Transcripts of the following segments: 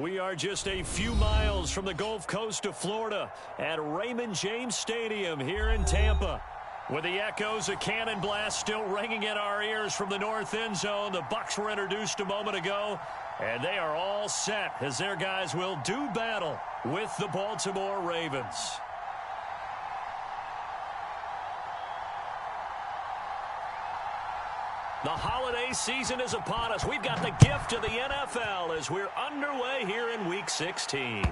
We are just a few miles from the Gulf Coast of Florida at Raymond James Stadium here in Tampa. With the echoes of cannon blast still ringing in our ears from the north end zone, the Bucs were introduced a moment ago, and they are all set as their guys will do battle with the Baltimore Ravens. The holiday season is upon us. We've got the gift of the NFL as we're underway here in Week 16.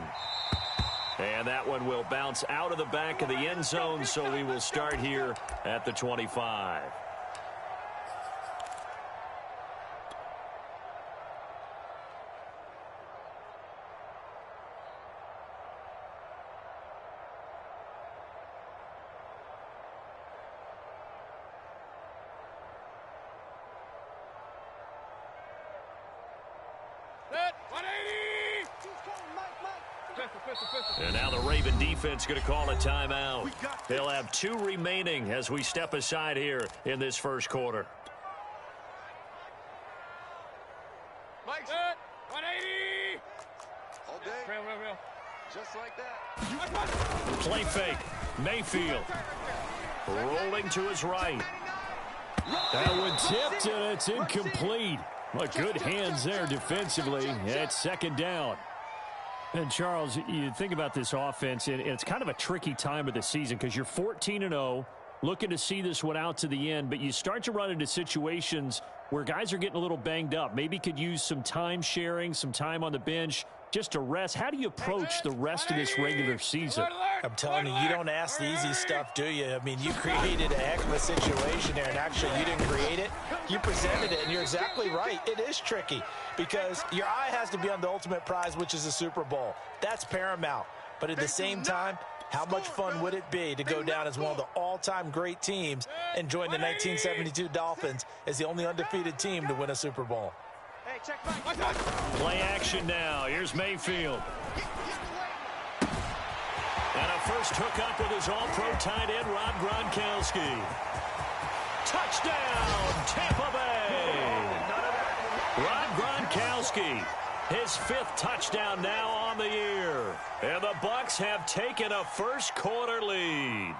And that one will bounce out of the back of the end zone, so we will start here at the 25. And now the Raven defense going to call a timeout. They'll have 2 remaining as we step aside here in this first quarter. Mike, 180. All day. Real. Just like that. Play fake. Mayfield. Rolling to his right. That one tipped and it's incomplete. But good hands there defensively. It's second down. And, Charles, you think about this offense, and it's kind of a tricky time of the season because you're 14-0, looking to see this one out to the end, but you start to run into situations where guys are getting a little banged up. Maybe could use some time sharing, some time on the bench just to rest. How do you approach the rest of this regular season? I'm telling you, you don't ask the easy stuff, do you? I mean, you created a heck of a situation there, and actually you didn't create it. You presented it, and you're exactly right. It is tricky because your eye has to be on the ultimate prize, which is the Super Bowl. That's paramount. But at the same time, how much fun would it be to go down as one of the all-time great teams and join the 1972 Dolphins as the only undefeated team to win a Super Bowl? Play action now. Here's Mayfield. And a first hookup with his all-pro tight end, Rob Gronkowski. Touchdown, Tampa Bay. Rob Gronkowski, his 5th touchdown now on the year. And the Bucs have taken a first quarter lead.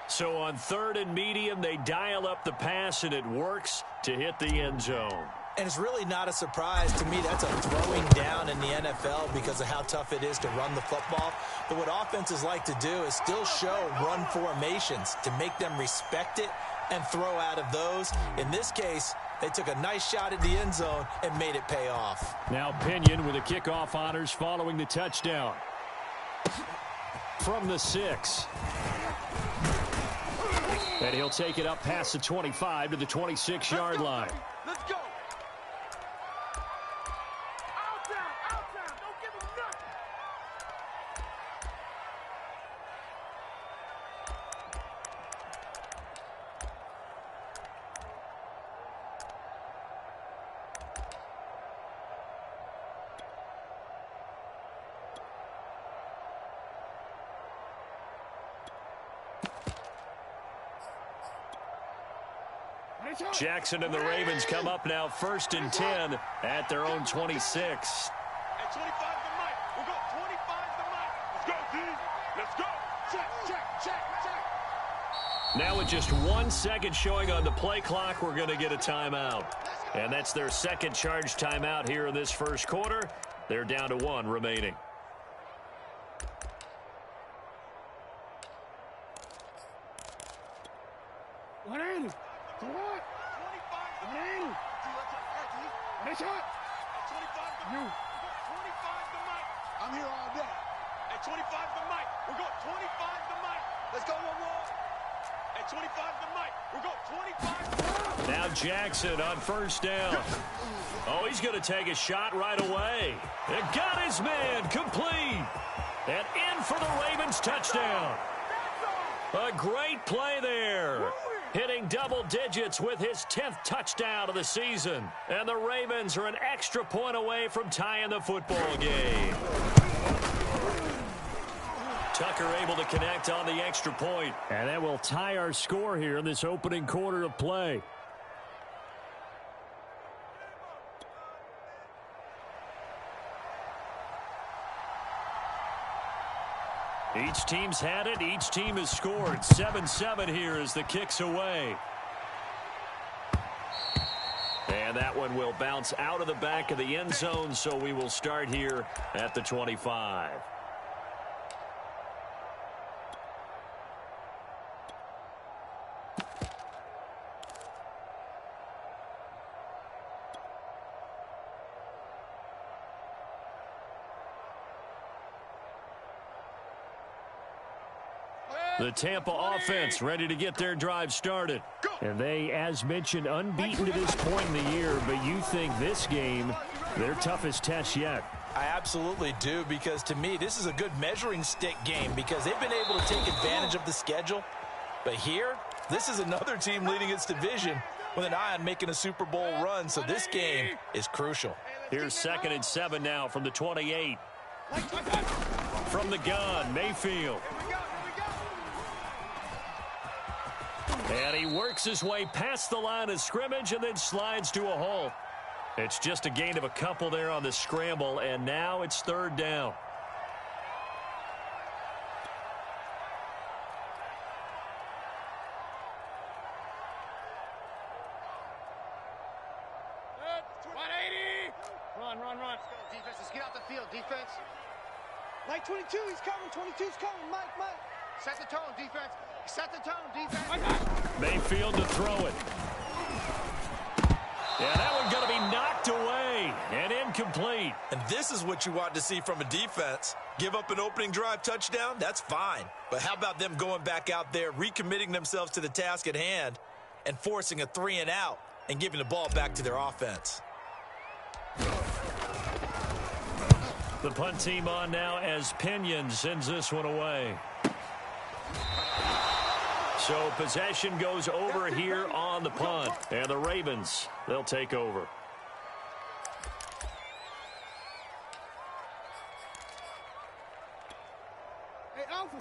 So on 3rd and medium, they dial up the pass, and it works to hit the end zone. And it's really not a surprise to me. That's a throwing down in the NFL because of how tough it is to run the football. But what offenses like to do is still show run formations to make them respect it and throw out of those. In this case, they took a nice shot at the end zone and made it pay off. Now Pinion with the kickoff honors following the touchdown. From the 6. And he'll take it up past the 25 to the 26-yard line. Let's go. Jackson and the Ravens come up now 1st and 10 at their own 26. At 25 the mic. We'll go 25 the mic. Let's go, D. Let's go. Check. Now with just 1 second showing on the play clock, we're going to get a timeout. And that's their second charge timeout here in this first quarter. They're down to 1 remaining. I'm here all day. At 25 the mic. We'll go 25 the mic. Let's go, one. At 25 the mic. We'll go 25. Now Jackson on 1st down. Oh, he's going to take a shot right away. And got his man complete. And in for the Ravens touchdown. A great play there. Hitting double digits with his 10th touchdown of the season. And the Ravens are an extra point away from tying the football game. Tucker able to connect on the extra point. And that will tie our score here in this opening quarter of play. Each team's had it. Each team has scored. 7-7 here as the kick's away. And that one will bounce out of the back of the end zone, so we will start here at the 25. The Tampa offense ready to get their drive started. And they, as mentioned, unbeaten to this point in the year, but you think this game, their toughest test yet. I absolutely do, because to me, this is a good measuring stick game because they've been able to take advantage of the schedule. But here, this is another team leading its division with an eye on making a Super Bowl run, so this game is crucial. Here's 2nd and 7 now from the 28. From the gun, Mayfield. And he works his way past the line of scrimmage and then slides to a halt. It's just a gain of a couple there on the scramble, and now it's 3rd down. Run. Let's go, defense. Let's get out the field, defense. Mike 22, he's coming. 22's coming. Mike. Set the tone, defense. Set the tone, defense. Mayfield to throw it. Yeah, that one's going to be knocked away and incomplete. And this is what you want to see from a defense. Give up an opening drive touchdown, that's fine. But how about them going back out there, recommitting themselves to the task at hand, and forcing a 3-and-out and giving the ball back to their offense? The punt team on now as Pinion sends this one away. So possession goes over here on the punt. And the Ravens, they'll take over.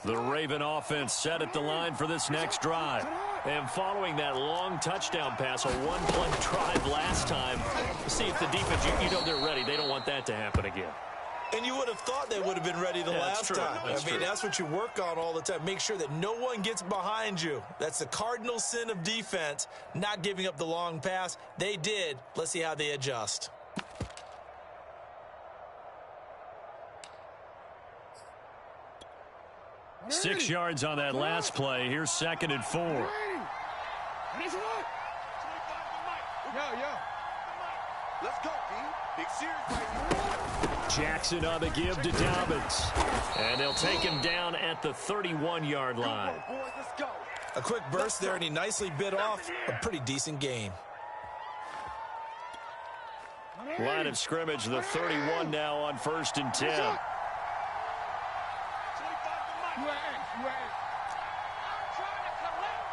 The Raven offense set at the line for this next drive. And following that long touchdown pass, a one-play drive last time, see if the defense, you know they're ready. They don't want that to happen again. And you would have thought they would have been ready the last time. That's what you work on all the time. Make sure that no one gets behind you. That's the cardinal sin of defense, not giving up the long pass. They did. Let's see how they adjust. Ready. 6 yards on that last play. Here's 2nd and 4. Yo. Let's go, D. Big series right here. Jackson on the give to Dobbins. And they'll take him down at the 31-yard line. Come on, boys, let's go. A quick burst there, and he nicely bit off a pretty decent gain. Line of scrimmage, the 31 now on 1st and 10. 25 to Mike. I'm trying to collect.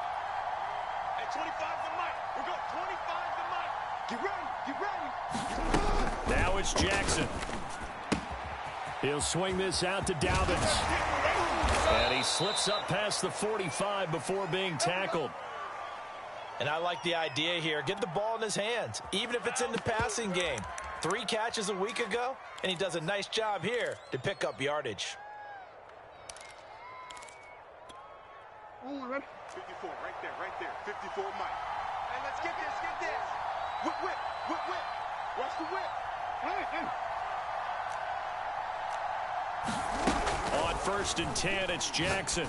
At 25 to Mike. We're going 25 to Mike. Get ready. Now it's Jackson. He'll swing this out to Dobbins. And he slips up past the 45 before being tackled. And I like the idea here. Get the ball in his hands, even if it's in the passing game. 3 catches a week ago, and he does a nice job here to pick up yardage. 54, right there. 54, Mike. Hey, let's get this. Whip. Watch the whip. On 1st and 10, it's Jackson.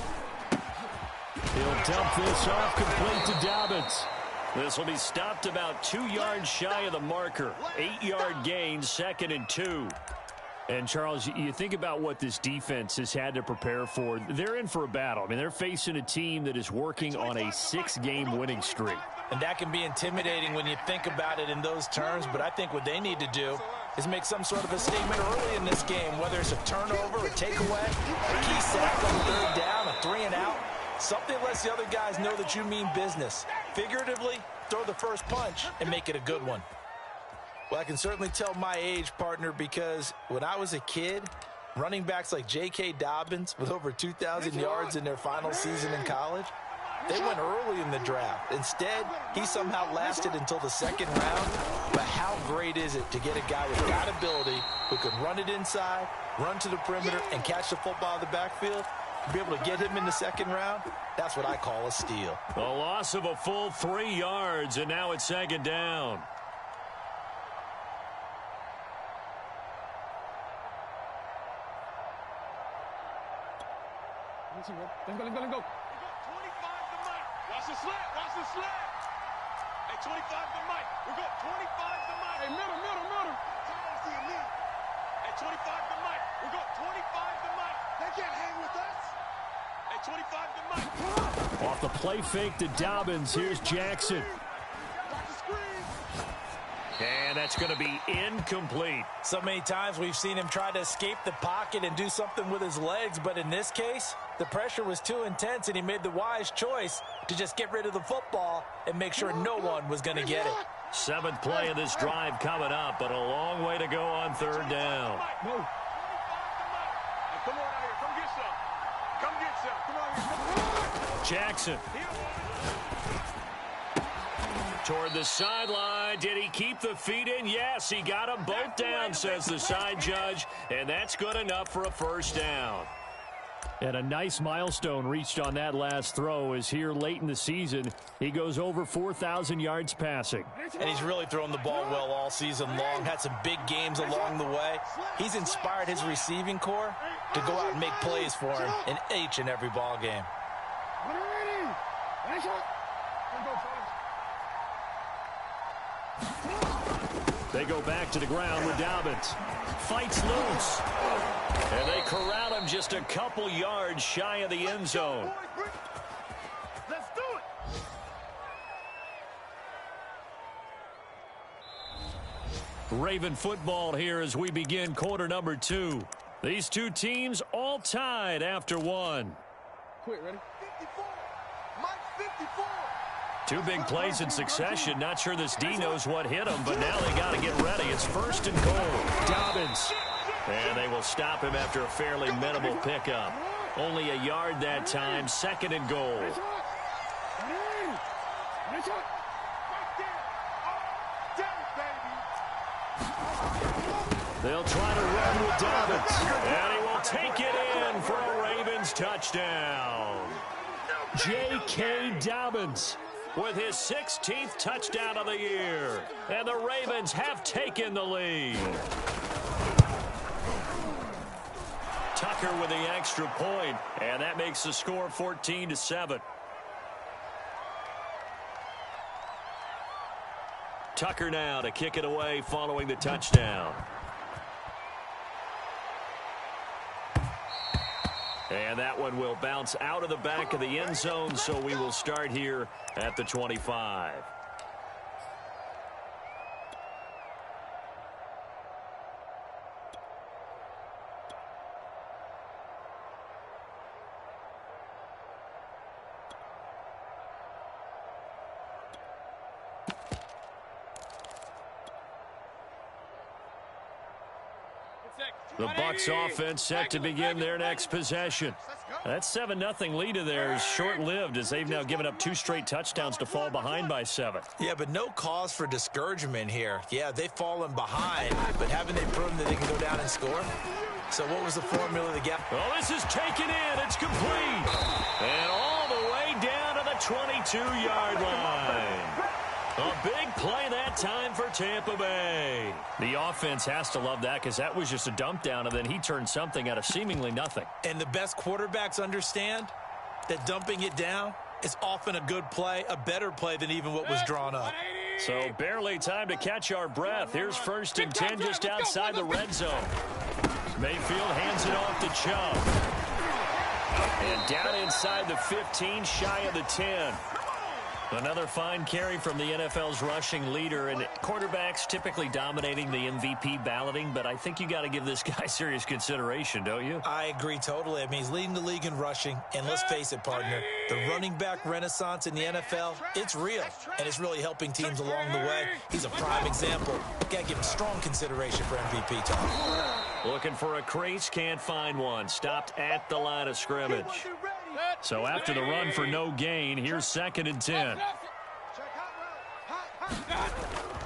He'll dump this off complete to Dobbins. This will be stopped about 2 yards shy of the marker. 8-yard gain, 2nd and 2. And, Charles, you think about what this defense has had to prepare for. They're in for a battle. I mean, they're facing a team that is working on a 6-game winning streak. And that can be intimidating when you think about it in those terms, but I think what they need to do is make some sort of a statement early in this game, whether it's a turnover, a takeaway, a key sack on 3rd down, a 3-and-out. Something lets the other guys know that you mean business. Figuratively, throw the first punch and make it a good one. Well, I can certainly tell my age, partner, because when I was a kid, running backs like J.K. Dobbins with over 2,000 yards in their final season in college, they went early in the draft. Instead, he somehow lasted until the 2nd round. But how great is it to get a guy with that ability who can run it inside, run to the perimeter, and catch the football in the backfield? be able to get him in the second round, that's what I call a steal. A loss of a full 3 yards, and now it's second down. Let's go. We got 25 to Mike. Watch the slap. Watch the slap. Hey, 25 to Mike. We got 25 to Mike. Hey, middle. Hey, 25 to Mike. We got 25 to Mike. They can't hang with us. Hey, 25 to Mike. Off the play fake to Dobbins. Here's Jackson. Watch the screen. And that's going to be incomplete. So many times we've seen him try to escape the pocket and do something with his legs, but in this case, the pressure was too intense, and he made the wise choice to just get rid of the football and make sure no one was going to get it. 7th play of this drive coming up, but a long way to go on 3rd down. Come on out here. Come get some. Come get some. Come on here. Jackson. Toward the sideline. Did he keep the feet in? Yes, he got them both down, says the side judge, and that's good enough for a 1st down. And a nice milestone reached on that last throw is here late in the season. He goes over 4,000 yards passing. And he's really thrown the ball well all season long. Had some big games along the way. He's inspired his receiving corps to go out and make plays for him in each and every ball game. They go back to the ground with Dobbins. Fights loose. And they corral him just a couple yards shy of the end zone. Let's do it. Raven football here as we begin quarter number 2. These two teams all tied after 1. Quick, ready? 54. Mike, 54. 2 big plays in succession. Not sure this D knows what hit him, but now they got to get ready. It's 1st and goal. Dobbins. And they will stop him after a fairly minimal pickup. Only a yard that time. 2nd and goal. They'll try to run with Dobbins. And he will take it in for a Ravens touchdown. J.K. Dobbins with his 16th touchdown of the year. And the Ravens have taken the lead. Tucker with the extra point, and that makes the score 14-7. Tucker now to kick it away following the touchdown. And that one will bounce out of the back of the end zone, so we will start here at the 25. The Bucs offense set to begin their next possession. That 7-0 lead of theirs short-lived as they've now given up 2 straight touchdowns to fall behind by 7. Yeah, but no cause for discouragement here. Yeah, they've fallen behind, but haven't they proven that they can go down and score? So what was the formula to get? Oh, this is taken in. It's complete. And all the way down to the 22-yard line. A big play that time for Tampa Bay. The offense has to love that because that was just a dump down, and then he turned something out of seemingly nothing. And the best quarterbacks understand that dumping it down is often a good play, a better play than even what was drawn up. So barely time to catch our breath. Here's 1st and 10 just outside the red zone. Mayfield hands it off to Chubb. And down inside the 15, shy of the 10. Another fine carry from the NFL's rushing leader, and quarterbacks typically dominating the MVP balloting, but I think you got to give this guy serious consideration, don't you? I agree totally. I mean, he's leading the league in rushing, and let's face it, partner, the running back renaissance in the NFL, it's real, and it's really helping teams along the way. He's a prime example. Got to give him strong consideration for MVP talk. Looking for a crease, can't find one. Stopped at the line of scrimmage. So after the run for no gain, here's 2nd and 10.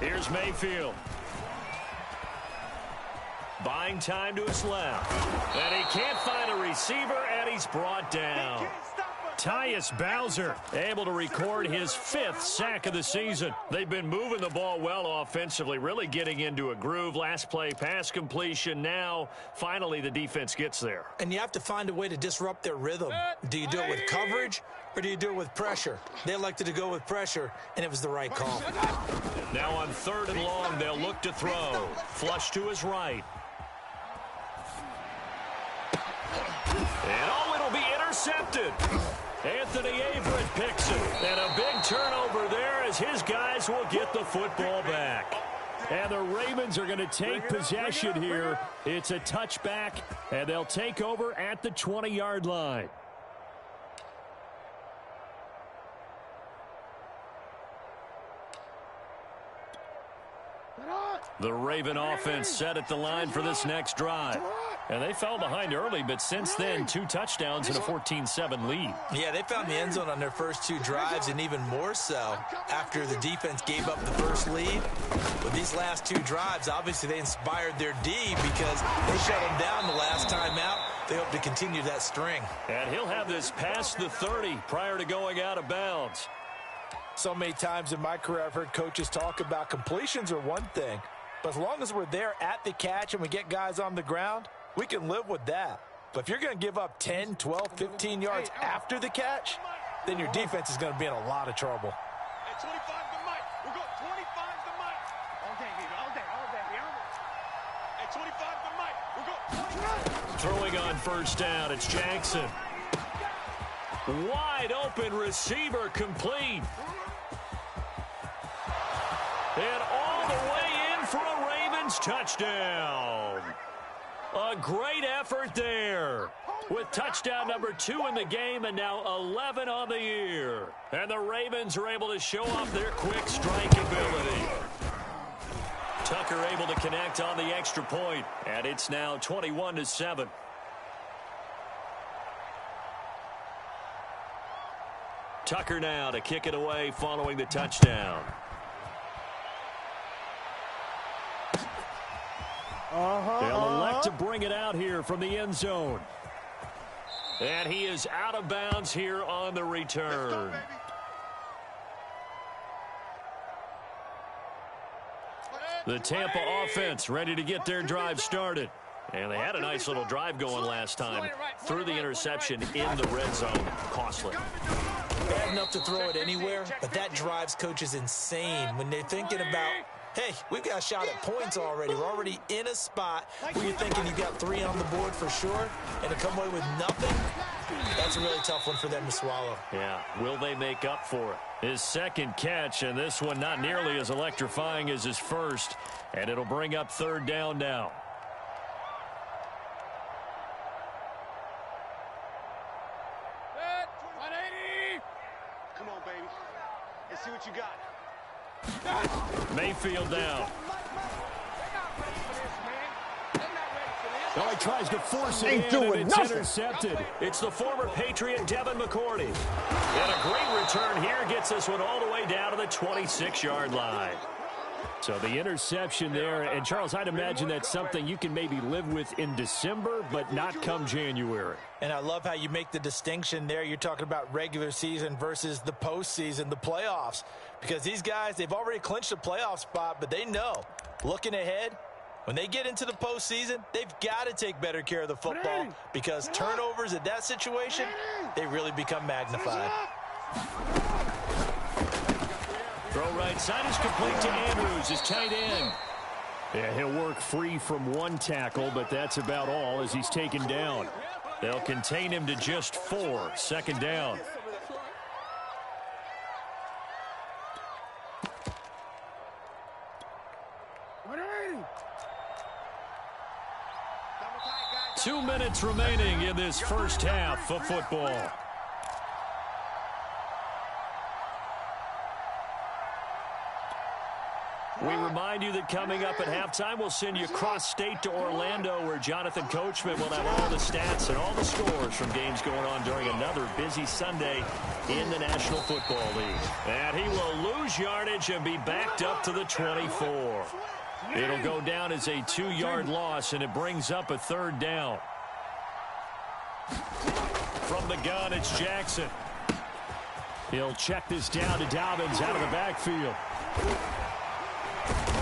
Here's Mayfield. Buying time to his left. And he can't find a receiver, and he's brought down. Tyus Bowser able to record his 5th sack of the season. They've been moving the ball well offensively, really getting into a groove. Last play, pass completion. Now, finally, the defense gets there. And you have to find a way to disrupt their rhythm. Do you do it with coverage, or do you do it with pressure? They elected to go with pressure, and it was the right call. Now on 3rd and long, they'll look to throw. Flush to his right. And it'll be intercepted. Anthony Averett picks it. And a big turnover there as his guys will get the football back. And the Ravens are going to take possession here. It's a touchback, and they'll take over at the 20-yard line. The Raven offense set at the line for this next drive. And they fell behind early, but since then, 2 touchdowns and a 14-7 lead. Yeah, they found the end zone on their first 2 drives, and even more so after the defense gave up the first lead. With these last 2 drives, obviously they inspired their D because they shut them down the last time out. They hope to continue that string. And he'll have this past the 30 prior to going out of bounds. So many times in my career, I've heard coaches talk about completions are one thing, but as long as we're there at the catch and we get guys on the ground, we can live with that. But if you're going to give up 10, 12, 15 yards after the catch, then your defense is going to be in a lot of trouble. At 25 to Mike. We'll go 25 to Mike. All day, baby. All day. At 25 to Mike. We'll go 25. Throwing on 1st down, it's Jackson. Wide open receiver complete. And all the way in for a Ravens touchdown. A great effort there. With touchdown number 2 in the game and now 11 on the year. And the Ravens are able to show off their quick strike ability. Tucker able to connect on the extra point. And it's now 21-7. Tucker now to kick it away following the touchdown. They'll elect to bring it out here from the end zone. And he is out of bounds here on the return. The Tampa offense ready to get their drive started. And they had a nice little drive going last time. Threw the interception in the red zone. Costly. Bad enough to throw it anywhere, but that drives coaches insane when they're thinking about, hey, we've got a shot at points already. We're already in a spot where you're thinking you've got 3 on the board for sure, and to come away with nothing, that's a really tough one for them to swallow. Yeah, will they make up for it? His 2nd catch, and this one not nearly as electrifying as his first, and it'll bring up 3rd down now. Come on, baby. Let's see what you got. Mayfield down. Oh, he tries to force it Ain't in, doing and it's nothing. intercepted. It's the former Patriot Devin McCourty. And a great return here gets this one all the way down to the 26-yard line. So the interception there, and Charles, I'd imagine that's something you can maybe live with in December, but not come January. And I love how you make the distinction there. You're talking about regular season versus the postseason, the playoffs. Because these guys, they've already clinched a playoff spot, but they know, looking ahead, when they get into the postseason, they've got to take better care of the football because turnovers in that situation, they really become magnified. Throw right side is complete to Andrews, his tight end. Yeah, he'll work free from 1 tackle, but that's about all as he's taken down. They'll contain him to just 4. 2nd down. Two minutes remaining in this first half of football. We remind you that coming up at halftime, we'll send you cross-state to Orlando, where Jonathan Coachman will have all the stats and all the scores from games going on during another busy Sunday in the National Football League. And he will lose yardage and be backed up to the 24. It'll go down as a 2-yard loss, and it brings up a 3rd down. From the gun, it's Jackson. He'll check this down to Dobbins out of the backfield.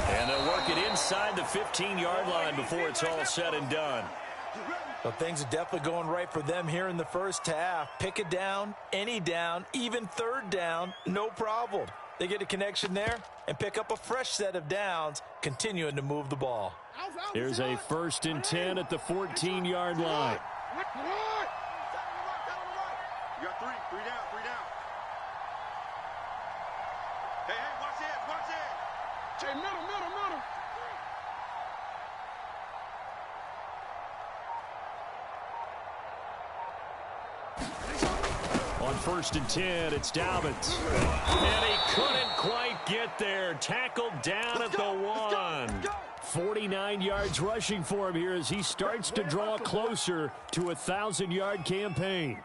And they'll work it inside the 15-yard line before it's all said and done. Well, things are definitely going right for them here in the first half. Pick it down, any down, even 3rd down, no problem. They get a connection there and pick up a fresh set of downs, continuing to move the ball. Here's a 1st and 10 at the 14-yard line. You got 3 down. Hey, watch it. Jay, middle. On 1st and 10, it's Dobbins. And he couldn't quite get there. Tackled down at the 1. 49 yards rushing for him here as he starts to draw closer to a 1,000-yard campaign.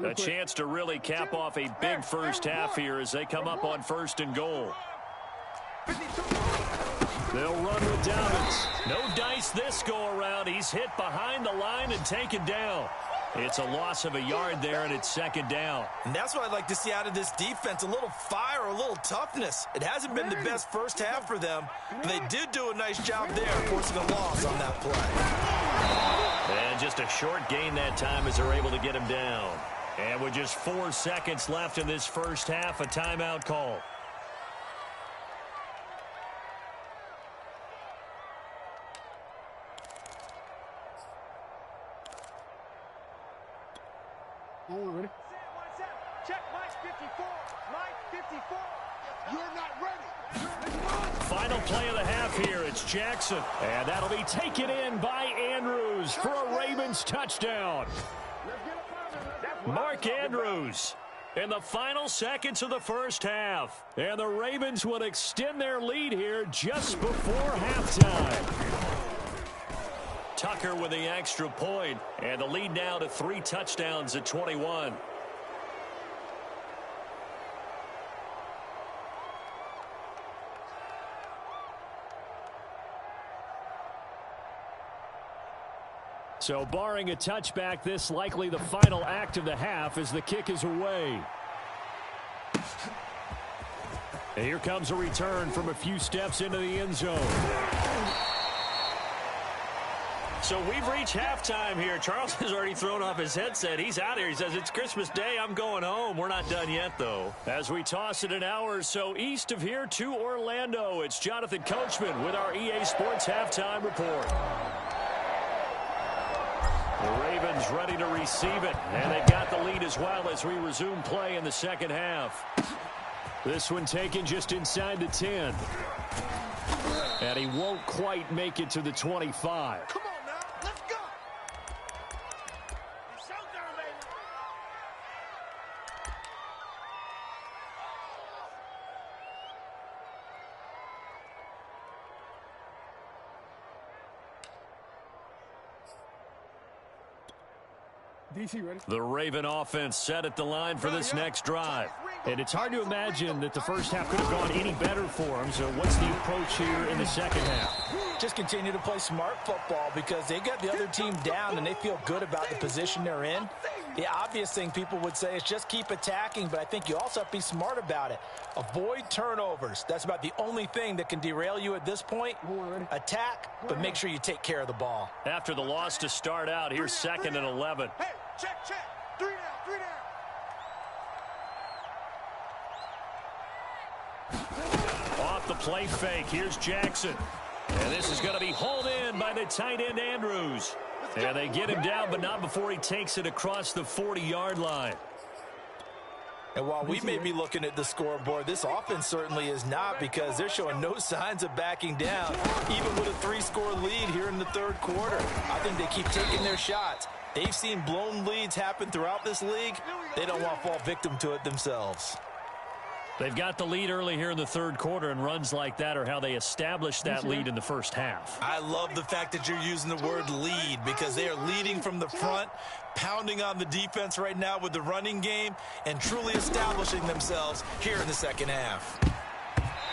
A chance to really cap off a big first half here as they come up on 1st and goal. They'll run with Dobbins. No dice this go around. He's hit behind the line and taken down. It's a loss of a yard there, and it's 2nd down. And that's what I'd like to see out of this defense, a little fire, a little toughness. It hasn't been the best first half for them, but they did do a nice job there, forcing a loss on that play. And just a short gain that time as they're able to get him down. And with just 4 seconds left in this first half, a timeout call. Ready? Check Mike 54. Mike 54. You're not ready. Final play of the half here. It's Jackson. And that'll be taken in by Andrews for a Ravens touchdown. Mark Andrews in the final seconds of the first half. And the Ravens would extend their lead here just before halftime. Tucker with the extra point, and the lead now to 3 touchdowns at 21. So barring a touchback, this likely the final act of the half as the kick is away. And here comes a return from a few steps into the end zone. So we've reached halftime here. Charles has already thrown off his headset. He's out here. He says, it's Christmas Day. I'm going home. We're not done yet, though. As we toss it an hour or so east of here to Orlando, it's Jonathan Coachman with our EA Sports Halftime Report. The Ravens ready to receive it, and they've got the lead as well as we resume play in the second half. This one taken just inside the 10. And he won't quite make it to the 25. Come on now, let's go. It's showtime, baby. DC ready? The Raven offense set at the line for this next drive. And it's hard to imagine that the first half could have gone any better for them. So what's the approach here in the second half? Just continue to play smart football because they got the other team down and they feel good about the position they're in. The obvious thing people would say is just keep attacking, but I think you also have to be smart about it. Avoid turnovers. That's about the only thing that can derail you at this point. Attack, but make sure you take care of the ball. After the loss to start out, here's 2nd and 11. Hey, check. 3 down. Off the play fake, here's Jackson. And this is going to be hauled in by the tight end Andrews. And they get him down, but not before he takes it across the 40-yard line. And while we may be looking at the scoreboard, this offense certainly is not because they're showing no signs of backing down, even with a 3-score lead here in the third quarter. I think they keep taking their shots. They've seen blown leads happen throughout this league. They don't want to fall victim to it themselves. They've got the lead early here in the third quarter, and runs like that are how they establish that lead in the first half. I love the fact that you're using the word lead because they are leading from the front, pounding on the defense right now with the running game, and truly establishing themselves here in the second half.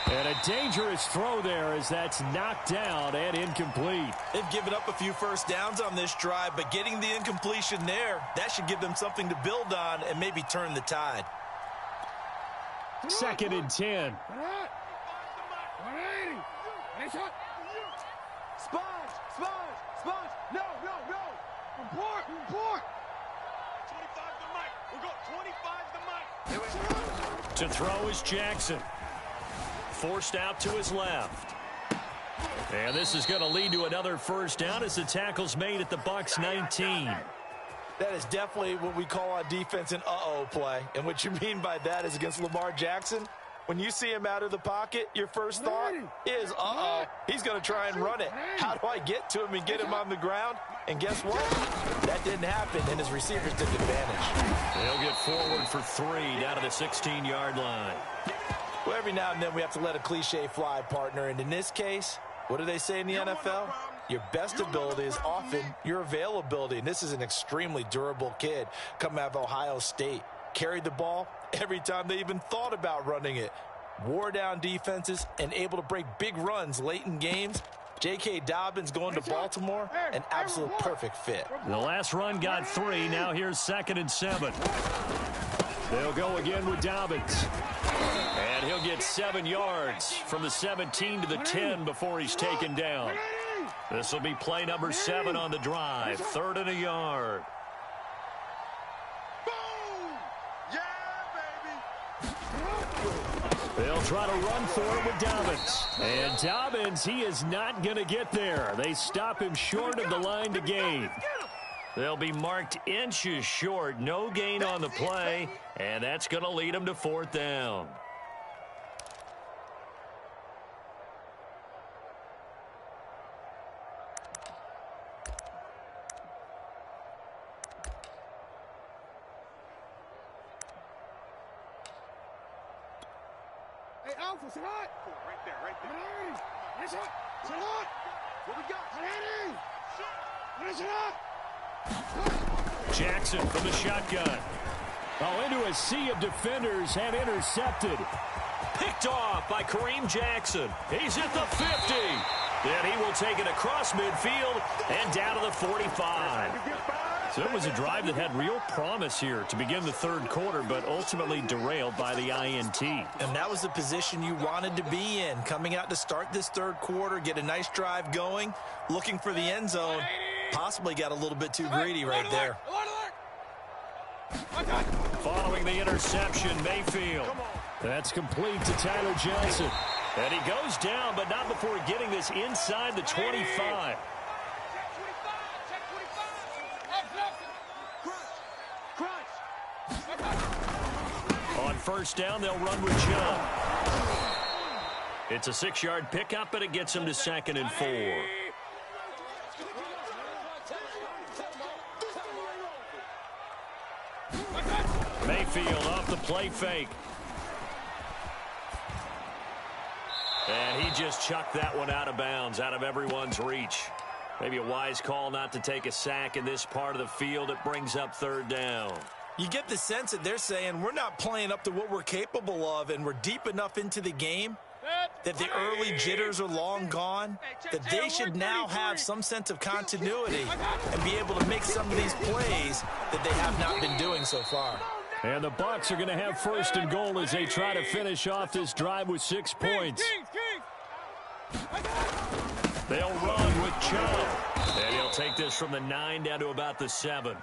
And a dangerous throw there as that's knocked down and incomplete. They've given up a few first downs on this drive, but getting the incompletion there, that should give them something to build on and maybe turn the tide. 2nd and 10. Sponge! No! Report! 25 to Mike. We'll go 25 to Mike. To throw is Jackson. Forced out to his left. And this is going to lead to another first down as the tackle's made at the Bucs 19. That is definitely what we call on defense an uh-oh play. And what you mean by that is against Lamar Jackson, when you see him out of the pocket, your first thought is, uh-oh, he's going to try and run it. How do I get to him and get him on the ground? And guess what? That didn't happen, and his receivers took advantage. They'll get forward for 3 down to the 16-yard line. Well, every now and then we have to let a cliche fly, partner. And in this case, what do they say in the NFL? Your best ability is often your availability. And this is an extremely durable kid coming out of Ohio State. Carried the ball every time they even thought about running it. Wore down defenses and able to break big runs late in games. J.K. Dobbins going to Baltimore, an absolute perfect fit. The last run got 3. Now here's 2nd and 7. They'll go again with Dobbins. And he'll get 7 yards from the 17 to the 10 before he's taken down. This will be play number 7 on the drive. 3rd and a yard. Boom! Yeah, baby! They'll try to run for it with Dobbins. And Dobbins, he is not going to get there. They stop him short of the line to gain. They'll be marked inches short. No gain on the play. And that's going to lead them to 4th down. Hey, Alpha, sit hot! Right there. Sit hot! What we got? Sit hot! Jackson from the shotgun. Oh, into a sea of defenders and intercepted. Picked off by Kareem Jackson. He's at the 50. Then he will take it across midfield and down to the 45. So it was a drive that had real promise here to begin the third quarter, but ultimately derailed by the INT. And that was the position you wanted to be in, coming out to start this third quarter, get a nice drive going, looking for the end zone. Possibly got a little bit too greedy right there. Following the interception, Mayfield. That's complete to Tyler Johnson. And he goes down, but not before getting this inside the 25. On first down, they'll run with Chubb. It's a 6-yard pickup, but it gets him to 2nd and 4. Mayfield off the play fake. And he just chucked that one out of bounds, out of everyone's reach. Maybe a wise call not to take a sack in this part of the field. It brings up 3rd down. You get the sense that they're saying we're not playing up to what we're capable of, and we're deep enough into the game that the early jitters are long gone, that they should now have some sense of continuity and be able to make some of these plays that they have not been doing so far. And the Bucs are going to have 1st and goal as they try to finish off this drive with 6 points. They'll run with Chubb. And he'll take this from the 9 down to about the 7.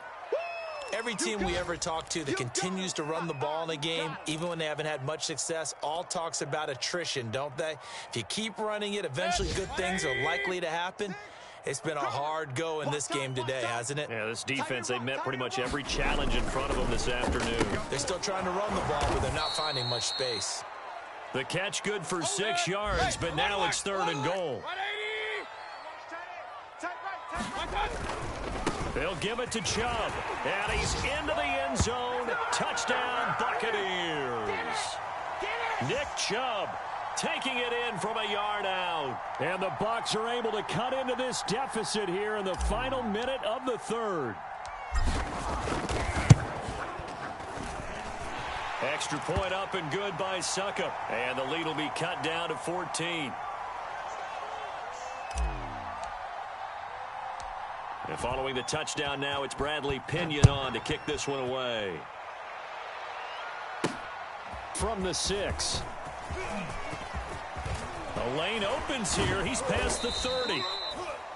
Every team we ever talk to that continues to run the ball in a game, even when they haven't had much success, all talks about attrition, don't they? If you keep running it, eventually good things are likely to happen. It's been a hard go in this game today, hasn't it? Yeah, this defense, they met pretty much every challenge in front of them this afternoon. They're still trying to run the ball, but they're not finding much space. The catch good for 6 yards, but now it's 3rd and goal. They'll give it to Chubb, and he's into the end zone. Touchdown, Buccaneers. Nick Chubb taking it in from a yard out. And the Bucs are able to cut into this deficit here in the final minute of the third. Extra point up and good by Succop. And the lead will be cut down to 14. And following the touchdown now, it's Bradley Pinion on to kick this one away. From the 6. A lane opens here. He's past the 30.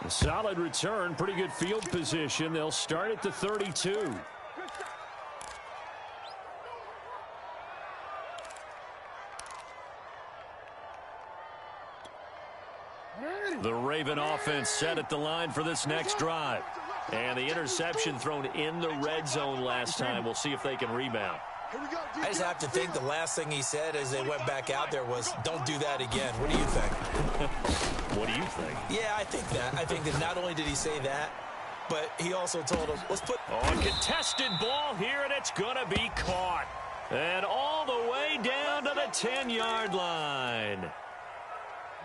A solid return. Pretty good field position. They'll start at the 32. The Raven offense set at the line for this next drive. And the interception thrown in the red zone last time. We'll see if they can rebound. I just have to think the last thing he said as they went back out there was, don't do that again. What do you think? What do you think? Yeah, I think that. I think that not only did he say that, but he also told him, let's put... On contested ball here, and it's going to be caught. And all the way down to the 10-yard line.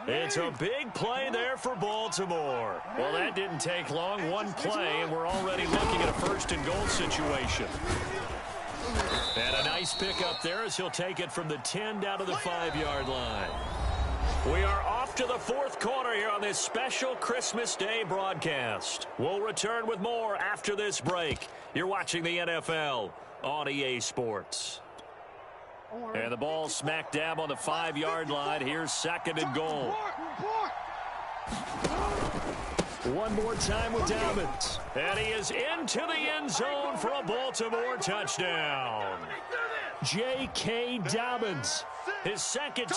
It's a big play there for Baltimore. Well, that didn't take long. One play, and we're already looking at a first-and-goal situation. And a nice pickup there as he'll take it from the 10 down to the 5-yard line. We are off to the fourth quarter here on this special Christmas Day broadcast. We'll return with more after this break. You're watching the NFL on EA Sports. And the ball smack dab on the 5-yard line. Here's second and goal. One more time with Dobbins. And he is into the end zone for a Baltimore touchdown. J.K. Dobbins. His second.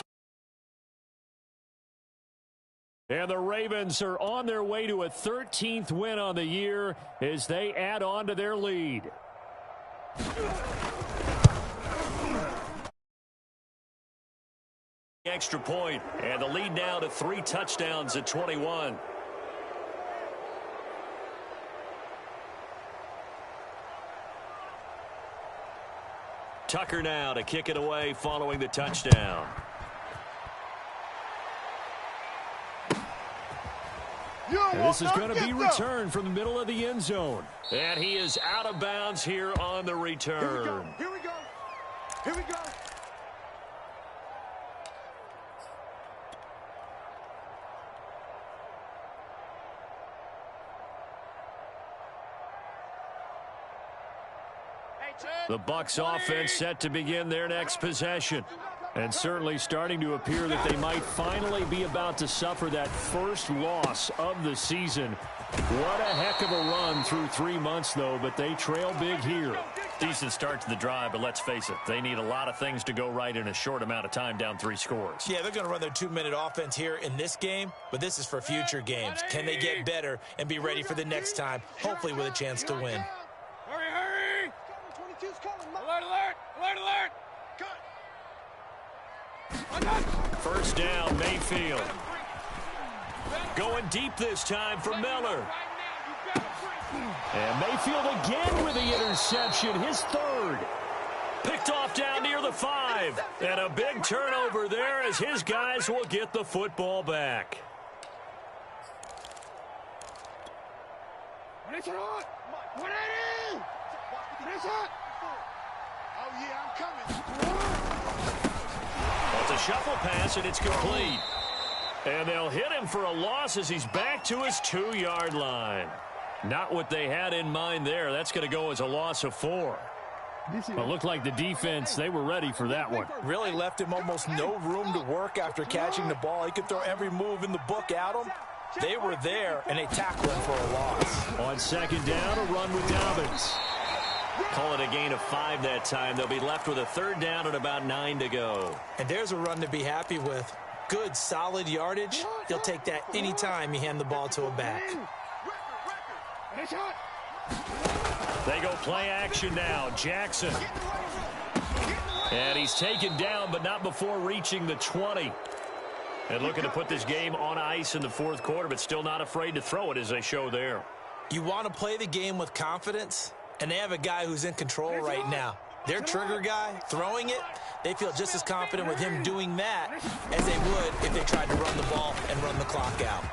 And the Ravens are on their way to a 13th win on the year as they add on to their lead. Extra point, and the lead now to 3 touchdowns at 21. Tucker now to kick it away following the touchdown. And this is going to be returned from the middle of the end zone. And he is out of bounds here on the return. Here we go. Here we go. The Bucs offense set to begin their next possession. And certainly starting to appear that they might finally be about to suffer that first loss of the season. What a heck of a run through 3 months, though, but they trail big here. Decent start to the drive, but let's face it, they need a lot of things to go right in a short amount of time down 3 scores. Yeah, they're going to run their 2-minute offense here in this game, but this is for future games. Can they get better and be ready for the next time, hopefully with a chance to win? Hurry, hurry. Alert, alert. Alert, alert. First down, Mayfield. Going deep this time for Miller. And Mayfield again with the interception, his third. Picked off down near the 5. And a big turnover there as his guys will get the football back. Oh, yeah, I'm coming. It's a shuffle pass, and it's complete. And they'll hit him for a loss as he's back to his 2-yard line. Not what they had in mind there. That's going to go as a loss of 4. It looked like the defense, they were ready for that one. Really left him almost no room to work after catching the ball. He could throw every move in the book at him. They were there, and they tackled him for a loss. On second down, a run with Dobbins. Call it a gain of 5 that time. They'll be left with a 3rd down and about 9 to go. And there's a run to be happy with. Good, solid yardage. He'll take that any time you hand the ball to a back. They go play action now. Jackson. And he's taken down, but not before reaching the 20. And looking to put this game on ice in the 4th quarter, but still not afraid to throw it as they show there. You want to play the game with confidence, and they have a guy who's in control right now. their trigger guy, throwing it, they feel just as confident with him doing that as they would if they tried to run the ball and run the clock out.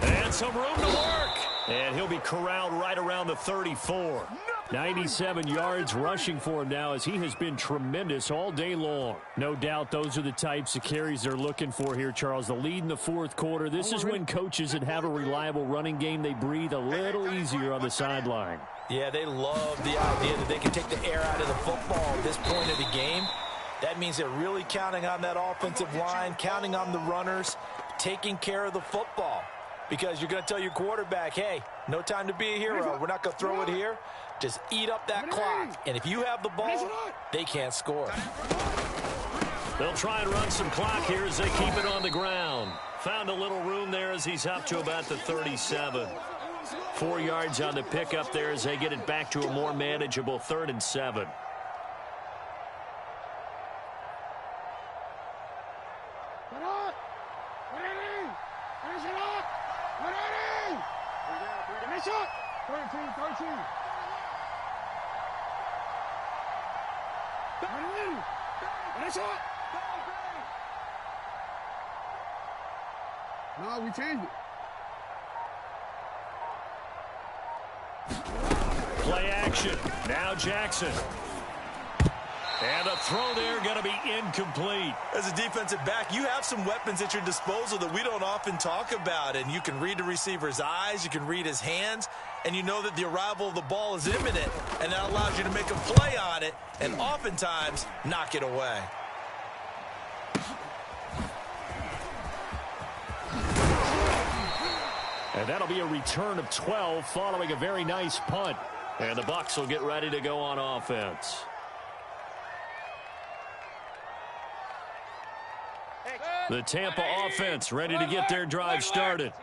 And some room to work. And he'll be corralled right around the 34. 97 yards rushing for him now as he has been tremendous all day long. No doubt those are the types of carries they're looking for here, Charles. The lead in the fourth quarter. This is when coaches that have a reliable running game, they breathe a little easier on the sideline. Yeah, they love the idea that they can take the air out of the football at this point of the game. That means they're really counting on that offensive line, counting on the runners, taking care of the football. Because you're going to tell your quarterback, hey, no time to be a hero. We're not going to throw it here. Just eat up that clock. And if you have the ball, they can't score. They'll try and run some clock here as they keep it on the ground. Found a little room there as he's up to about the 37. 4 yards on the pickup there as they get it back to a more manageable 3rd and 7. No, we changed it. Play action. Now Jackson. And a throw there going to be incomplete. As a defensive back, you have some weapons at your disposal that we don't often talk about. And you can read the receiver's eyes, you can read his hands, and you know that the arrival of the ball is imminent. And that allows you to make a play on it and oftentimes knock it away. And that'll be a return of 12 following a very nice punt. And the Bucs will get ready to go on offense. The Tampa offense ready to get their drive started.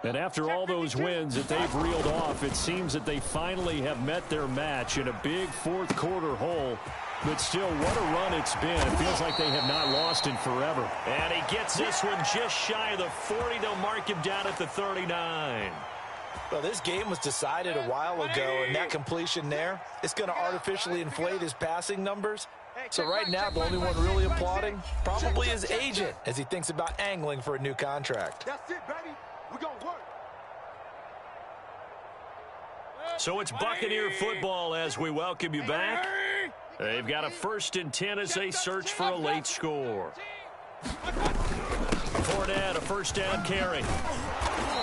And after all those wins that they've reeled off, it seems that they finally have met their match in a big fourth quarter hole. But still, what a run it's been. It feels like they have not lost in forever. And he gets this one just shy of the 40. They'll mark him down at the 39. Well, this game was decided a while ago, and that completion there, it's going to artificially inflate his passing numbers. So right now, the only one really applauding probably his agent as he thinks about angling for a new contract. That's it, baby. We're going to work. So it's Buccaneer football as we welcome you back. They've got a 1st and 10 as they search for a late score. Fournette, a 1st down carry.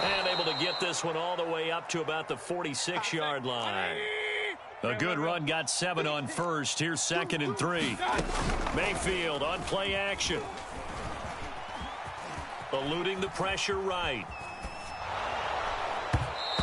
And able to get this one all the way up to about the 46-yard line. A good run, got 7 on 1st. Here's 2nd and 3. Mayfield on play action. Eluding the pressure right.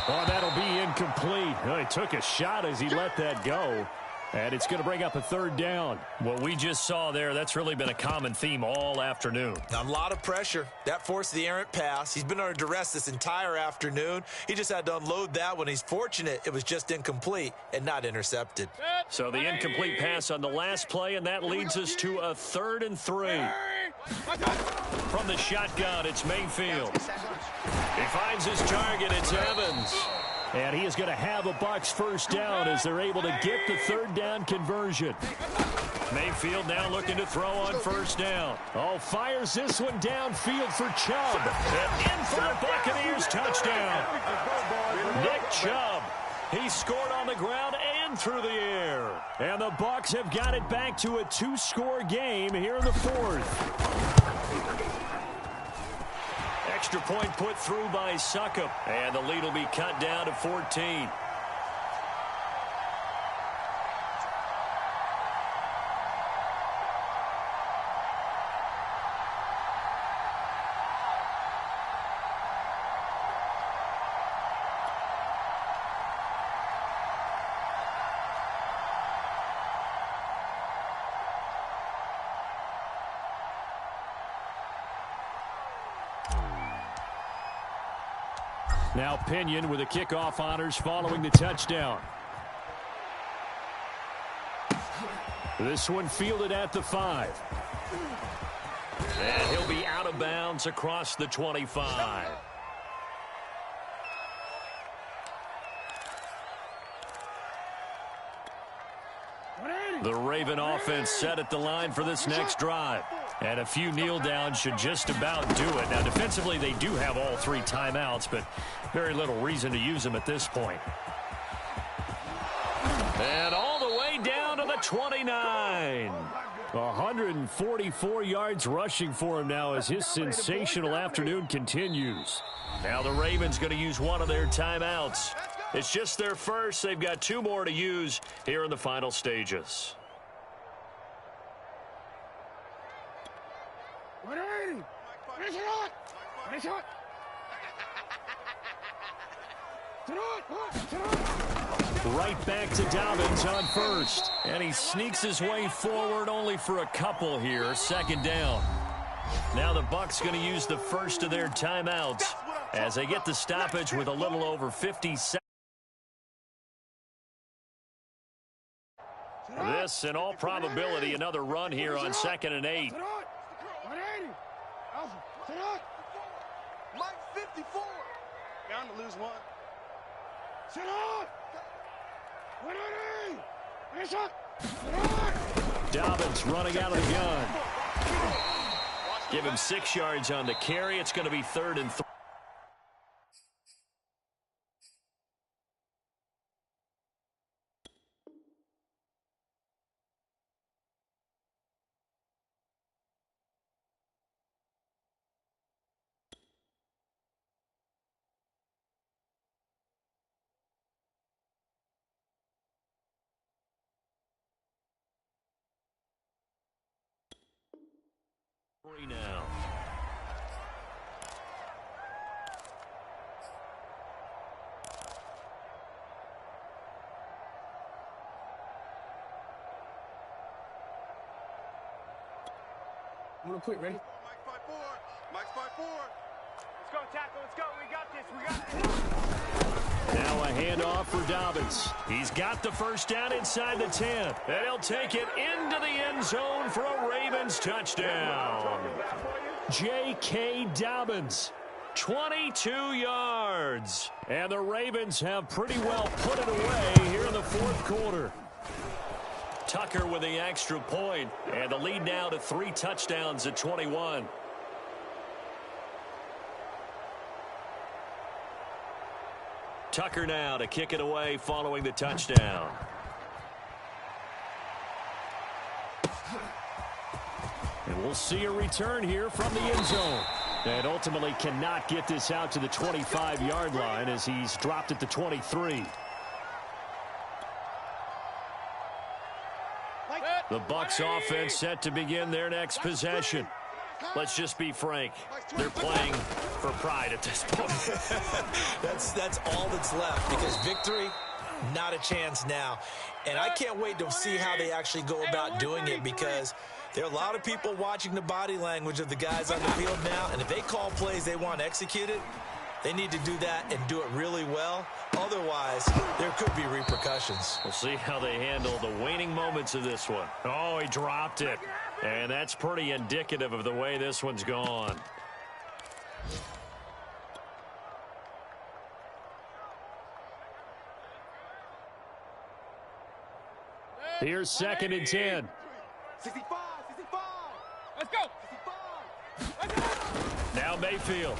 Oh, that'll be incomplete. Oh, he took a shot as he let that go. And it's going to bring up a 3rd down. What we just saw there, that's really been a common theme all afternoon. A lot of pressure. That forced the errant pass. He's been under duress this entire afternoon. He just had to unload that one. He's fortunate it was just incomplete and not intercepted. So the incomplete pass on the last play, and that leads us to a 3rd and 3. From the shotgun, it's Mayfield. He finds his target. It's Evans. And he is going to have a Bucs 1st down as they're able to get the 3rd down conversion. Mayfield now looking to throw on 1st down. Oh, fires this one downfield for Chubb. And in for the Buccaneers touchdown. Nick Chubb. He scored on the ground and through the air. And the Bucs have got it back to a 2-score game here in the 4th. Extra point put through by Succop. And the lead will be cut down to 14. Now Pinion with the kickoff honors following the touchdown. This one fielded at the 5. And he'll be out of bounds across the 25. The Raven offense set at the line for this next drive. And a few kneel downs should just about do it. Now, defensively, they do have all 3 timeouts, but very little reason to use them at this point. And all the way down to the 29. 144 yards rushing for him now as his sensational afternoon continues. Now the Ravens going to use one of their timeouts. It's just their first. They've got 2 more to use here in the final stages. Right back to Dobbins on first. And he sneaks his way forward only for a couple here. 2nd down. Now the Bucs going to use the first of their timeouts as they get the stoppage with a little over 50 seconds. This, in all probability, another run here on 2nd and 8. Mike 54. Bound to lose one. Dobbins running out of the gun. Give him 6 yards on the carry. It's going to be 3rd and 3. Now. I'm gonna quit, ready? Mike 5-4. Mike 5-4. Let's go, tackle. Let's go. We got this. We got this. Now a handoff for Dobbins. He's got the first down inside the 10. And he'll take it into the end zone for a Ravens touchdown. J.K. Dobbins, 22 yards. And the Ravens have pretty well put it away here in the 4th quarter. Tucker with the extra point, and the lead now to 3 touchdowns at 21. Tucker now to kick it away following the touchdown. And we'll see a return here from the end zone. And ultimately cannot get this out to the 25-yard line as he's dropped at the 23. The Bucs offense set to begin their next possession. Let's just be frank. They're playing for pride at this point. That's all that's left, because victory, not a chance now. And I can't wait to see how they actually go about doing it, because there are a lot of people watching the body language of the guys on the field now, and if they call plays they want executed, they need to do that and do it really well. Otherwise, there could be repercussions. We'll see how they handle the waning moments of this one. Oh, he dropped it. And that's pretty indicative of the way this one's gone. Here's 2nd and 10. 65. Let's go. 65. Let's go. Now Mayfield.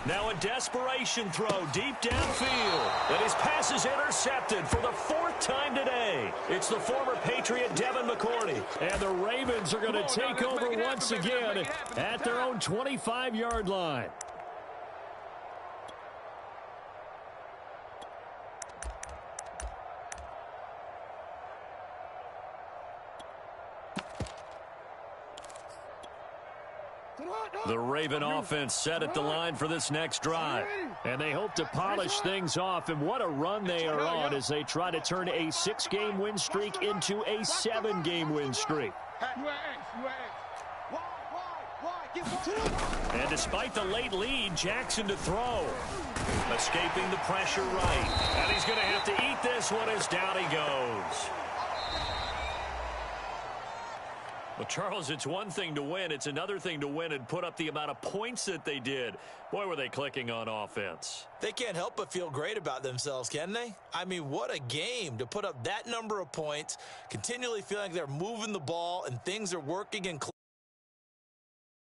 Now a desperation throw deep downfield. And his pass is intercepted for the 4th time today. It's the former Patriot Devin McCourty. And the Ravens are going to take over once again at their own 25-yard line. The Raven offense set at the line for this next drive. And they hope to polish things off. And what a run they are on as they try to turn a 6-game win streak into a 7-game win streak. And despite the late lead, Jackson to throw. Escaping the pressure right. And he's going to have to eat this one as down he goes. Well, Charles, it's one thing to win. It's another thing to win and put up the amount of points that they did. Boy, were they clicking on offense. They can't help but feel great about themselves, can they? I mean, what a game to put up that number of points, continually feeling like they're moving the ball and things are working and